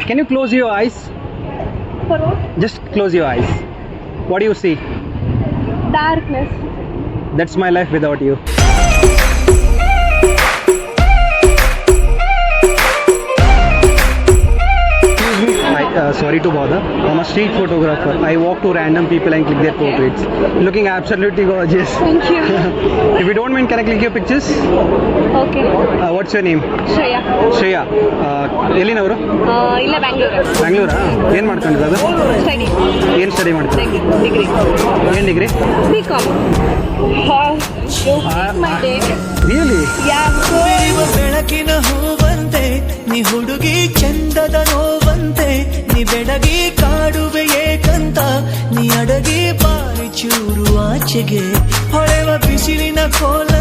Can you close your eyes? For what? Just close your eyes. What do you see? Darkness. That's my life without you. Sorry to bother. I'm a street photographer. I walk to random people and click their portraits. Looking absolutely gorgeous. Thank you. If you don't mind, can I click your pictures? Okay. What's your name? Shreya. Shreya. ಎಲ್ಲಿನವರು? ಇಲ್ಲ ಬ್ಯಾಂಗ್ಳೂರು. ಬ್ಯಾಂಗ್ಳೂರಾ? ಏನು ಮಾಡ್ಕೊಂಡಿರೋದು? Study. ಏನು study ಮಾಡ್ತೀರಾ? Degree. ಏನು degree? BCom. Really? ಬೆಳಕಿನ ಹೂವಂತೆ ನೀ ಹುಡುಗಿ ಚಂದದ ನೋವಂತೆ ನೀ ಬೆಡಗಿ ಕಾಡುವೆ ಏಕಂತ ನೀ ಅಡಗಿ ಬಾರಿ ಚೂರು ಆಚೆಗೆ ಹೊಳೆವ ಬಿಸಿಲಿನ ಕೋಲ